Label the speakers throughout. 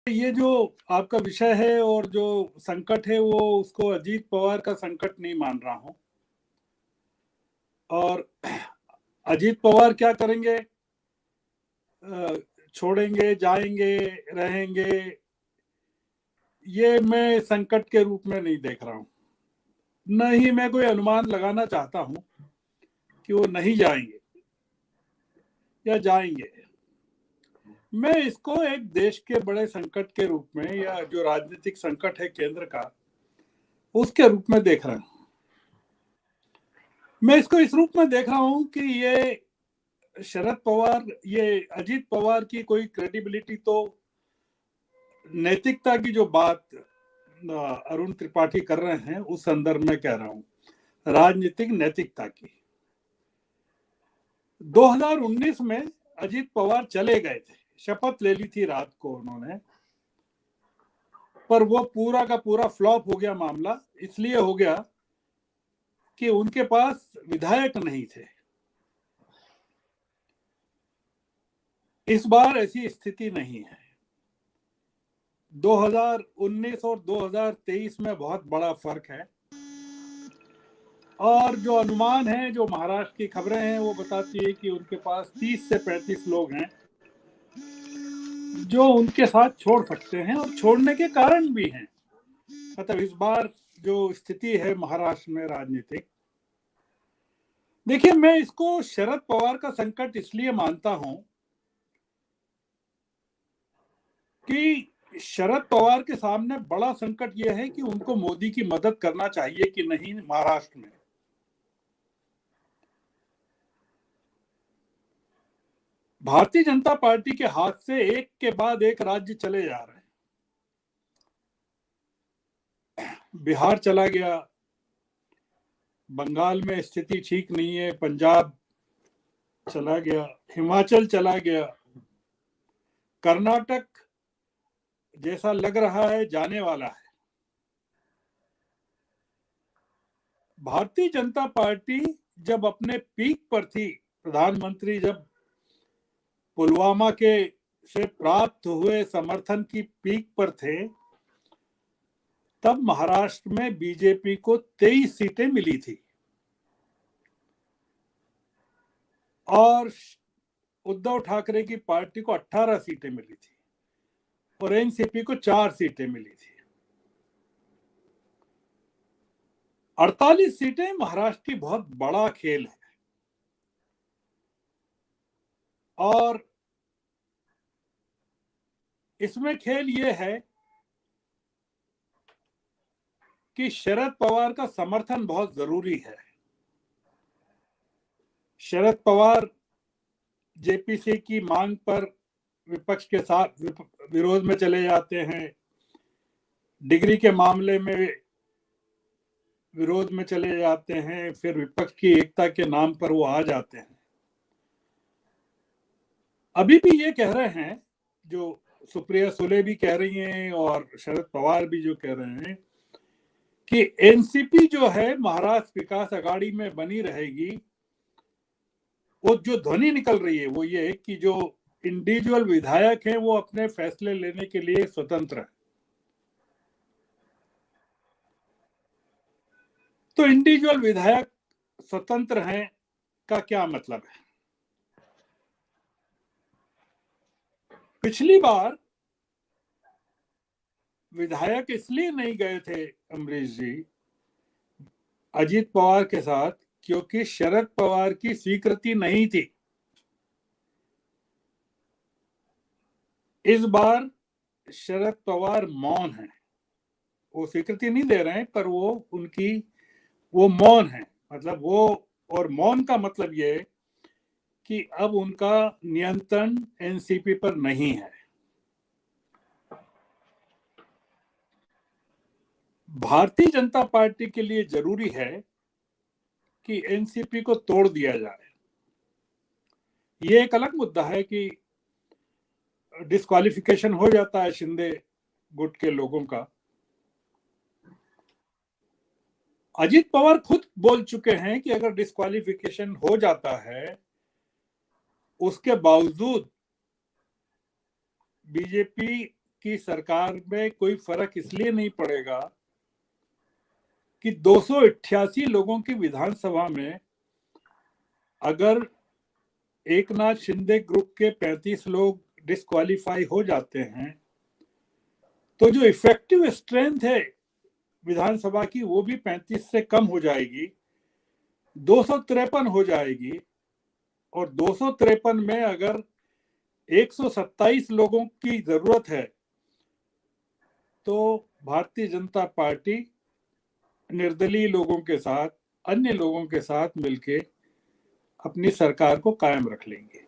Speaker 1: ये जो आपका विषय है और जो संकट है वो उसको अजीत पवार का संकट नहीं मान रहा हूं। और अजीत पवार क्या करेंगे, छोड़ेंगे, जाएंगे, रहेंगे, ये मैं संकट के रूप में नहीं देख रहा हूं। न ही मैं कोई अनुमान लगाना चाहता हूं कि वो नहीं जाएंगे या जाएंगे। मैं इसको एक देश के बड़े संकट के रूप में, या जो राजनीतिक संकट है केंद्र का, उसके रूप में देख रहा हूं। मैं इसको इस रूप में देख रहा हूं कि ये शरद पवार, ये अजीत पवार की कोई क्रेडिबिलिटी, तो नैतिकता की जो बात अरुण त्रिपाठी कर रहे हैं उस संदर्भ में कह रहा हूं, राजनीतिक नैतिकता की। 2019 में अजीत पवार चले गए थे, शपथ ले ली थी रात को उन्होंने, पर वो पूरा का पूरा फ्लॉप हो गया मामला। इसलिए हो गया कि उनके पास विधायक नहीं थे। इस बार ऐसी स्थिति नहीं है। 2019 और 2023 में बहुत बड़ा फर्क है। और जो अनुमान है, जो महाराष्ट्र की खबरें हैं, वो बताती है कि उनके पास 30 से 35 लोग हैं जो उनके साथ छोड़ सकते हैं, और छोड़ने के कारण भी हैं। मतलब इस बार जो स्थिति है महाराष्ट्र में राजनीतिक, देखिए, मैं इसको शरद पवार का संकट इसलिए मानता हूं कि शरद पवार के सामने बड़ा संकट यह है कि उनको मोदी की मदद करना चाहिए कि नहीं महाराष्ट्र में। भारतीय जनता पार्टी के हाथ से एक के बाद एक राज्य चले जा रहे हैं। बिहार चला गया, बंगाल में स्थिति ठीक नहीं है, पंजाब चला गया, हिमाचल चला गया, कर्नाटक जैसा लग रहा है जाने वाला है। भारतीय जनता पार्टी जब अपने पीक पर थी, प्रधानमंत्री जब पुलवामा के से प्राप्त हुए समर्थन की पीक पर थे, तब महाराष्ट्र में बीजेपी को 23 सीटें मिली थी और उद्धव ठाकरे की पार्टी को 18 सीटें मिली थी और एनसीपी को 4 सीटें मिली थी। 48 सीटें महाराष्ट्र की बहुत बड़ा खेल है। और इसमें खेल ये है कि शरद पवार का समर्थन बहुत जरूरी है। शरद पवार जेपीसी की मांग पर विपक्ष के साथ विरोध में चले जाते हैं, डिग्री के मामले में विरोध में चले जाते हैं, फिर विपक्ष की एकता के नाम पर वो आ जाते हैं। अभी भी ये कह रहे हैं, जो सुप्रिया सुले भी कह रही हैं और शरद पवार भी जो कह रहे हैं, कि एनसीपी जो है महाराष्ट्र विकास अघाड़ी में बनी रहेगी। वो जो ध्वनि निकल रही है वो ये है कि जो इंडिविजुअल विधायक हैं वो अपने फैसले लेने के लिए स्वतंत्र हैं। तो इंडिविजुअल विधायक स्वतंत्र हैं का क्या मतलब है? पिछली बार विधायक इसलिए नहीं गए थे अमरीश जी अजीत पवार के साथ, क्योंकि शरद पवार की स्वीकृति नहीं थी। इस बार शरद पवार मौन है, वो स्वीकृति नहीं दे रहे हैं, पर वो मौन है। मतलब वो, और मौन का मतलब ये कि अब उनका नियंत्रण एनसीपी पर नहीं है। भारतीय जनता पार्टी के लिए जरूरी है कि एनसीपी को तोड़ दिया जाए। ये एक अलग मुद्दा है कि डिस्क्वालिफिकेशन हो जाता है शिंदे गुट के लोगों का। अजीत पवार खुद बोल चुके हैं कि अगर डिस्क्वालिफिकेशन हो जाता है, उसके बावजूद बीजेपी की सरकार में कोई फर्क इसलिए नहीं पड़ेगा कि 288 लोगों की विधानसभा में अगर एकनाथ शिंदे ग्रुप के 35 लोग डिस्क्वालीफाई हो जाते हैं तो जो इफेक्टिव स्ट्रेंथ है विधानसभा की वो भी 35 से कम हो जाएगी, 253 हो जाएगी। और 253 में अगर 127 लोगों की जरूरत है तो भारतीय जनता पार्टी निर्दलीय लोगों के साथ, अन्य लोगों के साथ मिलके अपनी सरकार को कायम रख लेंगे।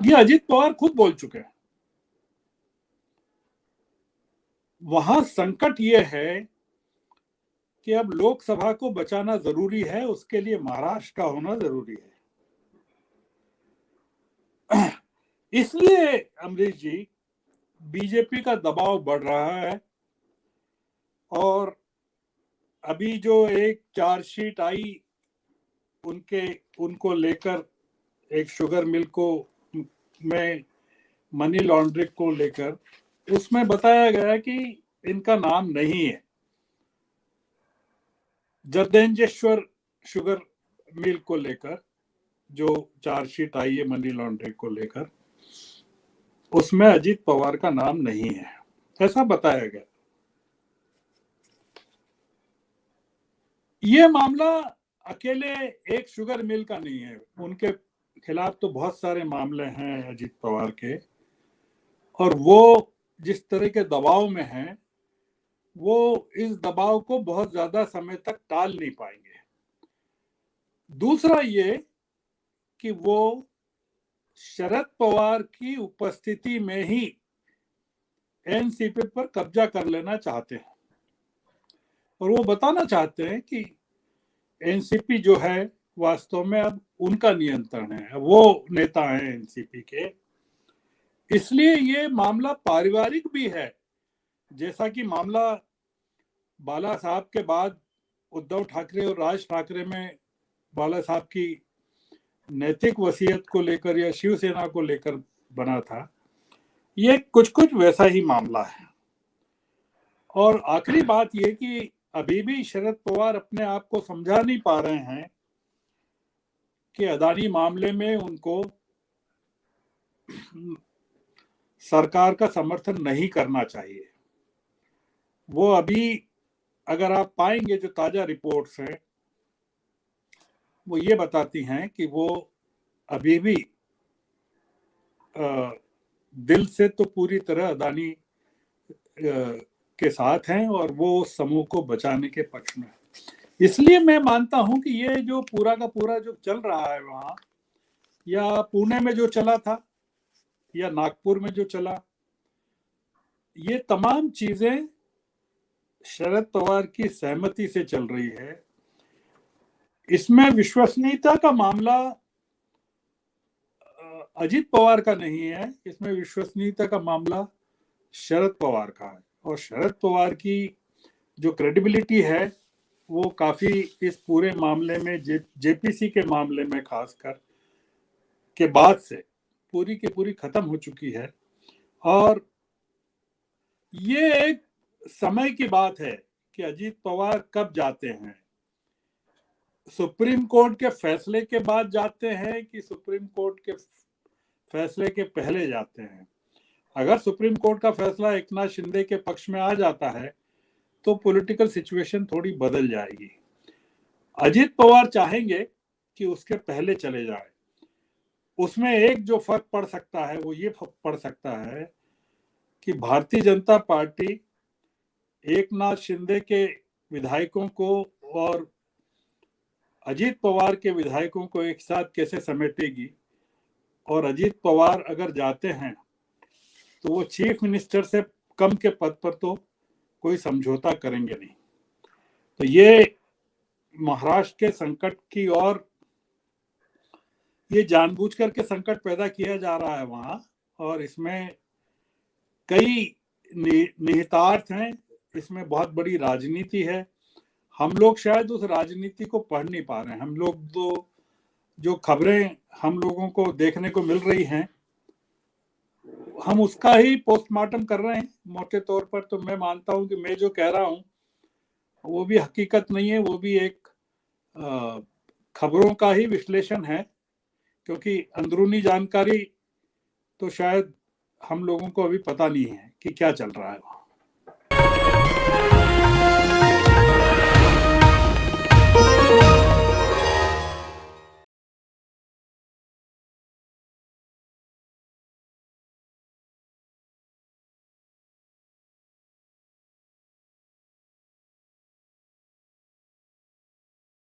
Speaker 1: ये अजित पवार खुद बोल चुके हैं। वहां संकट ये है कि अब लोकसभा को बचाना जरूरी है, उसके लिए महाराष्ट्र का होना जरूरी है। इसलिए अमरीश जी, बीजेपी का दबाव बढ़ रहा है और अभी जो एक चार्जशीट आई उनको लेकर, एक शुगर मिल को में मनी लॉन्ड्रिंग को लेकर, उसमें बताया गया कि इनका नाम नहीं है। जर्देंजेश्वर शुगर मिल को लेकर जो चार्जशीट आई है मनी लॉन्ड्रिंग को लेकर, उसमें अजित पवार का नाम नहीं है, ऐसा बताया गया। ये मामला अकेले एक शुगर मिल का नहीं है, उनके खिलाफ तो बहुत सारे मामले हैं अजित पवार के, और वो जिस तरह के दबाव में हैं वो इस दबाव को बहुत ज्यादा समय तक टाल नहीं पाएंगे। दूसरा ये कि वो शरद पवार की उपस्थिति में ही एनसीपी पर कब्जा कर लेना चाहते हैं और वो बताना चाहते हैं कि एनसीपी जो है वास्तव में अब उनका नियंत्रण है, वो नेता हैं एनसीपी के। इसलिए ये मामला पारिवारिक भी है। जैसा कि मामला बाला साहब के बाद उद्धव ठाकरे और राज ठाकरे में बाला साहब की नैतिक वसीयत को लेकर या शिवसेना को लेकर बना था, ये कुछ कुछ वैसा ही मामला है। और आखिरी बात ये कि अभी भी शरद पवार अपने आप को समझा नहीं पा रहे हैं कि अदानी मामले में उनको सरकार का समर्थन नहीं करना चाहिए। वो अभी, अगर आप पाएंगे जो ताजा रिपोर्ट्स हैं, वो ये बताती हैं कि वो अभी भी दिल से तो पूरी तरह अदानी के साथ हैं और वो समूह को बचाने के पक्ष में। इसलिए मैं मानता हूं कि ये जो पूरा का पूरा जो चल रहा है वहां, या पुणे में जो चला था या नागपुर में जो चला, ये तमाम चीजें शरद पवार की सहमति से चल रही है। इसमें विश्वसनीयता का मामला अजित पवार का नहीं है, इसमें विश्वसनीयता का मामला शरद पवार का है। और शरद पवार की जो क्रेडिबिलिटी है वो काफी इस पूरे मामले में, जेपीसी के मामले में खासकर के बाद से पूरी की पूरी खत्म हो चुकी है। और ये एक समय की बात है कि अजित पवार कब जाते हैं, सुप्रीम कोर्ट के फैसले के बाद जाते हैं कि सुप्रीम कोर्ट के फैसले के पहले जाते हैं। अगर सुप्रीम कोर्ट का फैसला एकनाथ शिंदे के पक्ष में आ जाता है तो पॉलिटिकल सिचुएशन थोड़ी बदल जाएगी। अजित पवार चाहेंगे कि उसके पहले चले जाए। उसमें एक जो फर्क पड़ सकता है वो ये पड़ सकता है कि भारतीय जनता पार्टी एकनाथ शिंदे के विधायकों को और अजित पवार के विधायकों को एक साथ कैसे समेटेगी। और अजित पवार अगर जाते हैं तो वो चीफ मिनिस्टर से कम के पद पर तो कोई समझौता करेंगे नहीं। तो ये महाराष्ट्र के संकट की, और ये जानबूझ करके संकट पैदा किया जा रहा है वहां, और इसमें कई निहितार्थ हैं, इसमें बहुत बड़ी राजनीति है। हम लोग शायद उस राजनीति को पढ़ नहीं पा रहे हैं। हम लोग तो जो खबरें हम लोगों को देखने को मिल रही हैं हम उसका ही पोस्टमार्टम कर रहे हैं मोटे तौर पर। तो मैं मानता हूं कि मैं जो कह रहा हूं वो भी हकीकत नहीं है, वो भी एक खबरों का ही विश्लेषण है, क्योंकि अंदरूनी जानकारी तो शायद हम लोगों को अभी पता नहीं है कि क्या चल रहा है वहाँ।